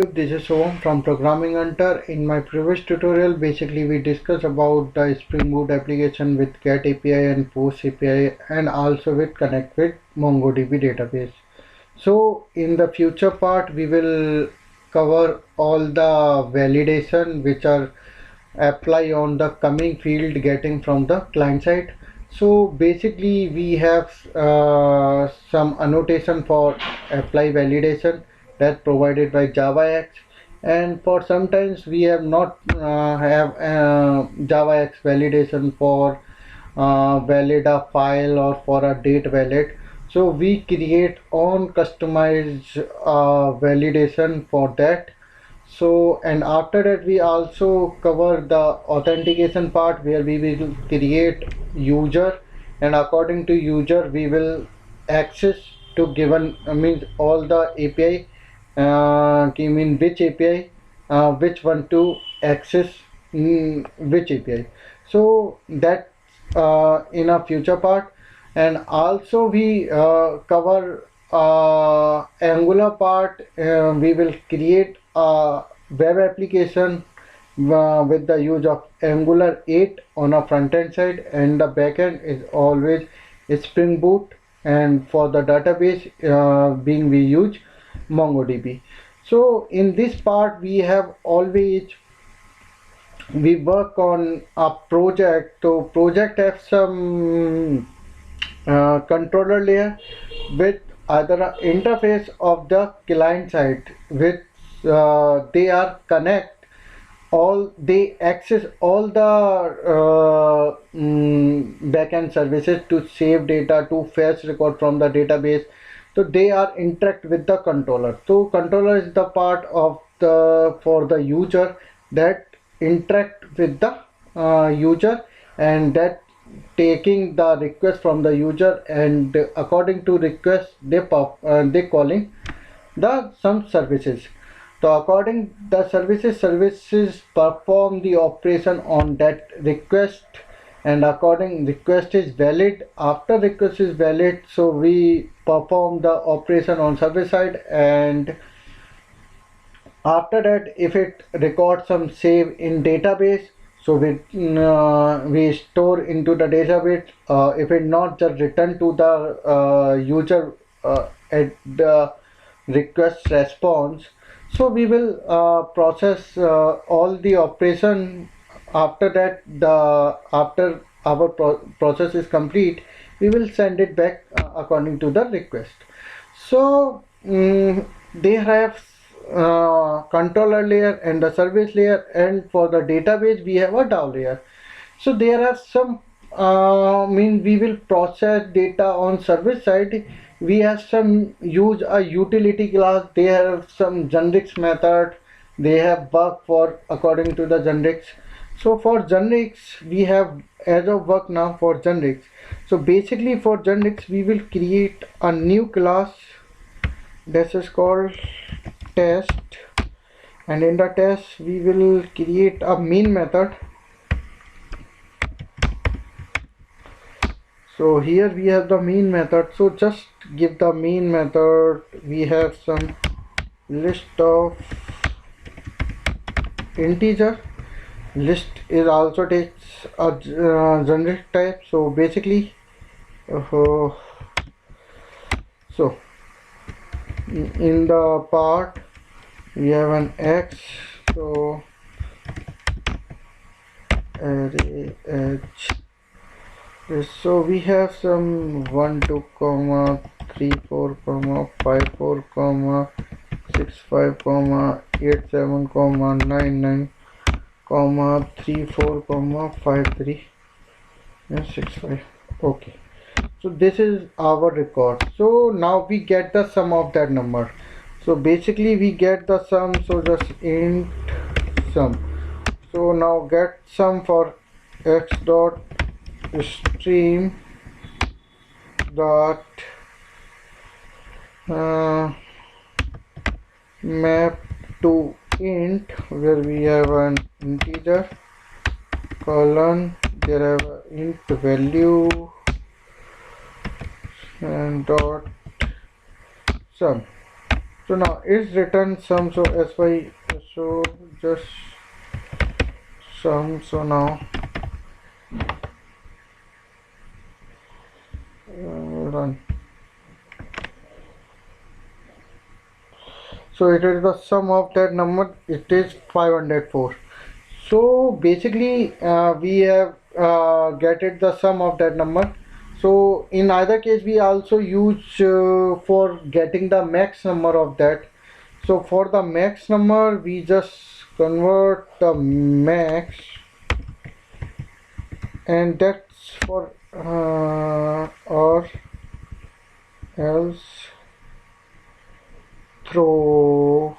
This is Om from Programming Hunter. In my previous tutorial, basically we discussed about the Spring Boot application with GET API and POST API and also with connect with MongoDB database. So in the future part, we will cover all the validation which are apply on the coming field getting from the client side. So basically we have some annotation for apply validation that provided by JavaX, and for sometimes we have not have JavaX validation for valid a file or for a date valid. So we create own customized validation for that. So and after that we also cover the authentication part where we will create user, and according to user we will access to given means all the API, I mean which API, which one to access, which API. So that in a future part. And also we cover Angular part. We will create a web application with the use of Angular 8 on a front end side, and the backend is always Spring Boot, and for the database being we use MongoDB. So in this part we work on a project. So project have some controller layer with either a interface of the client side with they are connect all, they access all the backend services to save data, to fetch record from the database. So they are interact with the controller. So controller is the part of the for the user that interact with the user, and that taking the request from the user, and according to request they calling the some services. So according the services perform the operation on that request, and according request is valid, after request is valid, so we perform the operation on server side. And after that if it records some save in database, so we store into the database. If it not just return to the user at the request response, so we will process all the operation. After that, the after our process is complete, we will send it back according to the request. So they have controller layer and the service layer, and for the database we have a DAO layer. So there are some mean we will process data on service side. We have some use a utility class. They have some generics method. They have work for according to the generics. So for generics we have as of work now for generics. So basically for generics we will create a new class. This is called test, and in the test we will create a main method. So here we have the main method. So just give the main method. We have some list of integer. List is also takes a generic type. So basically so in the part we have an x, so array h. So we have some 1 2 comma 3 4 comma 5 4 comma 6 5 comma 8 7 comma 9 9 comma 3 4 comma 5 3 and 6 5. Okay, so this is our record. So now we get the sum of that number. So basically we get the sum, so just int sum. So now get sum for x dot stream dot map to int, where we have an integer colon, there have a int value, and dot sum. So now it's return sum, so sy, so just sum. So now run. So it is the sum of that number, it is 504. So basically we have get it the sum of that number. So in either case we also use for getting the max number of that. So for the max number we just convert the max, and that's for or else throw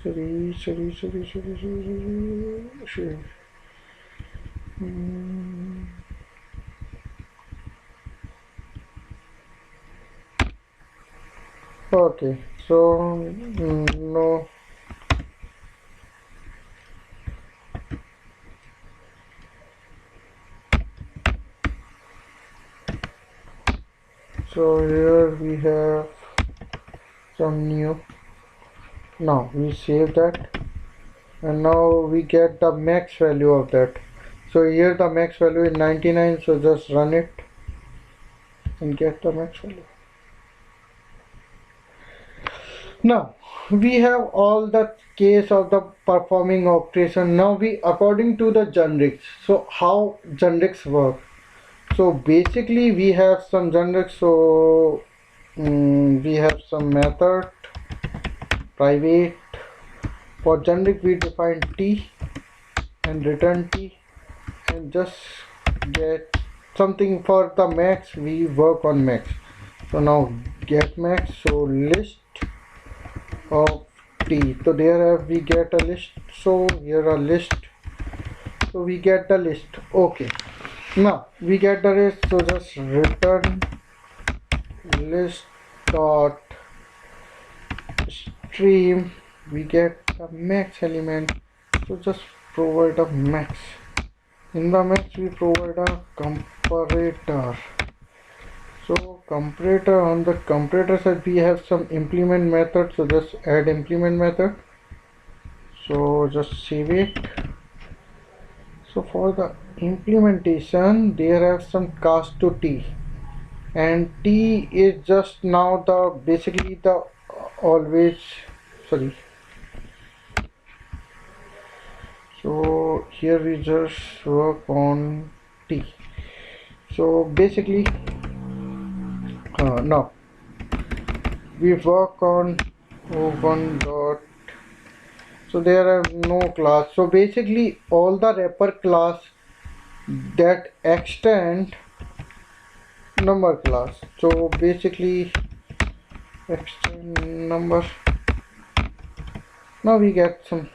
sorry. Okay, so no. So here we have some new. Now we save that, and now we get the max value of that. So here the max value is 99, so just run it and get the max value. Now we have all the case of the performing operation. Now we according to the generics. So how generics work? So basically we have some generics. So we have some method private. For generic we define t and return t, and just get something. For the max we work on max. So now get max, so list of t. So there we get a list. So here a list. So we get the list. Okay. Now we get the list. So just return list dot stream. We get the max element. So just provide a max. In the max we provide a comparator. So comparator, on the comparator side we have some implement method. So just add implement method. So just save it. So for the implementation there are some cast to t, and t is just now the basically the always sorry. So here we just work on t. So basically now we work on o1 dot. So there are no class. So basically all the wrapper class that extend number class. So basically extend number. Now we get some.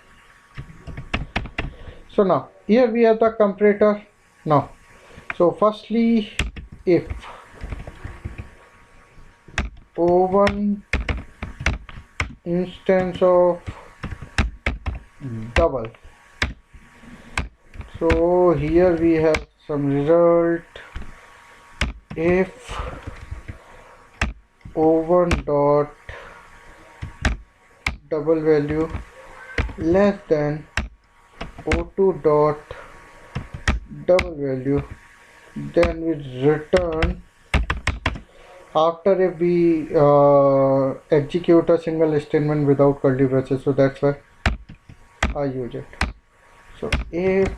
So now here we have the comparator. Now so firstly if o1 instance of double. So here we have some result if o1 dot double value less than o2 dot double value, then we return after if we execute a single statement without curly braces. So that's why I use it. So if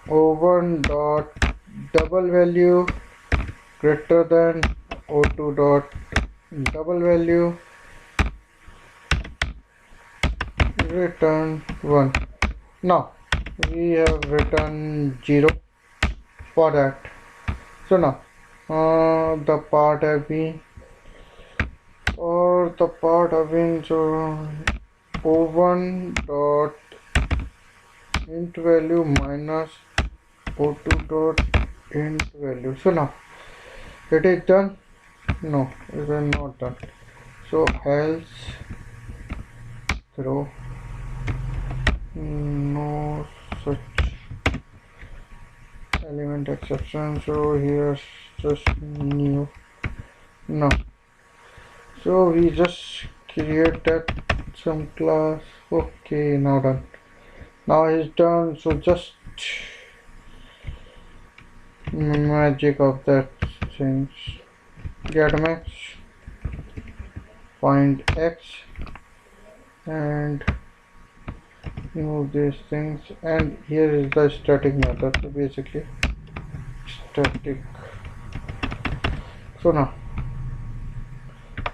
o1 dot double value greater than o2 dot double value, return 1. Now we have written 0 for that. So now the part have been, or the part have been, so o1 dot int value minus o2 dot int value. So now it is done. No, it is not done. So else throw no such element exception. So here's just new. No. So we just create that some class. Okay, now done. Now it's done. So just magic of that things. Get max, find x, and remove these things. And here is the static method. So basically, static. So now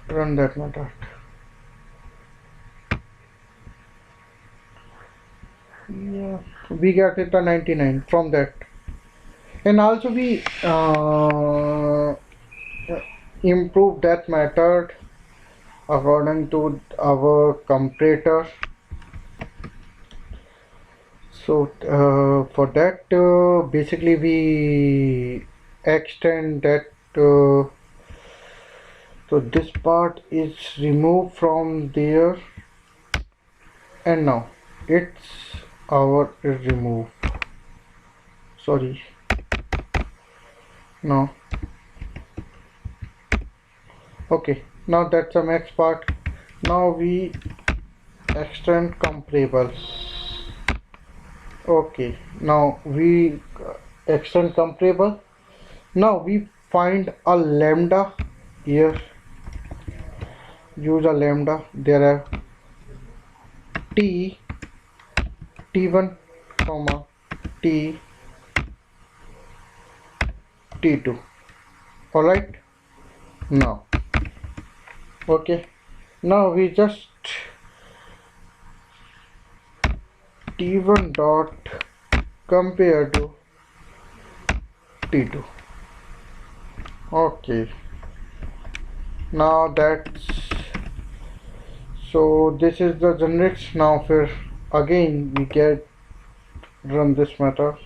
run that method. Yeah, we get it a 99 from that. And also we improve that method according to our comparator. So for that basically we extend that so this part is removed from there, and now it's our remove, sorry, no, okay, now that's the max part. Now we extend comparable. Okay, now we extend comparable. Now we find a lambda here, use a lambda. There are t t1 comma t t2. All right. Now, okay. Now we just t1 dot compare to t2. Okay. Now that's so this is the generics. Now for again we get run this method.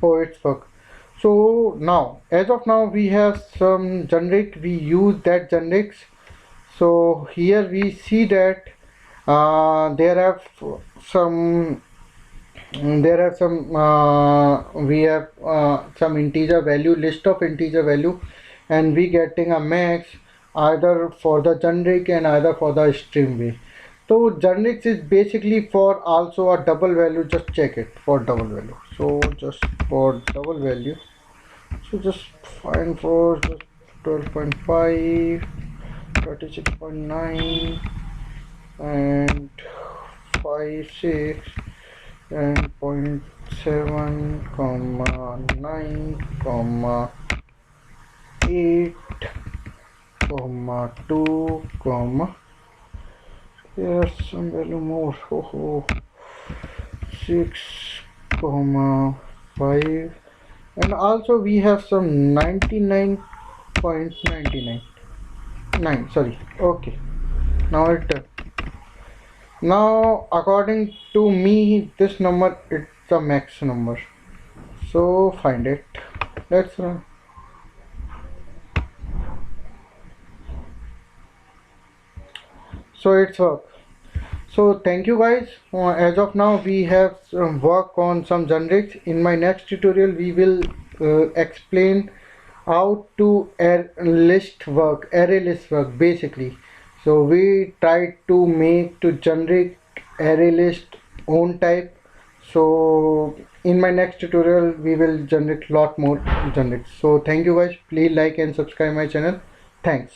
Oh, it's work. So now as of now we have some generic, we use that generics. So here we see that there have some we have some integer value, list of integer value, and we getting a max either for the generic and either for the stream way. So generics is basically for also a double value. Just check it for double value. So just for double value, so just find for just 12.5, 36.9 and 5, 6 and 0.7 comma 9 comma 8 comma 2 comma, here's some value more, 6 comma 5, and also we have some 99.99 9, sorry. Okay, now it done. Now according to me this number it's the max number, so find it. Let's run. So it's work. So thank you guys. As of now we have work on some generics. In my next tutorial we will explain how to array list work basically. So we try to make to generic array list own type. So in my next tutorial we will generate lot more generics. So thank you guys, please like and subscribe my channel. Thanks.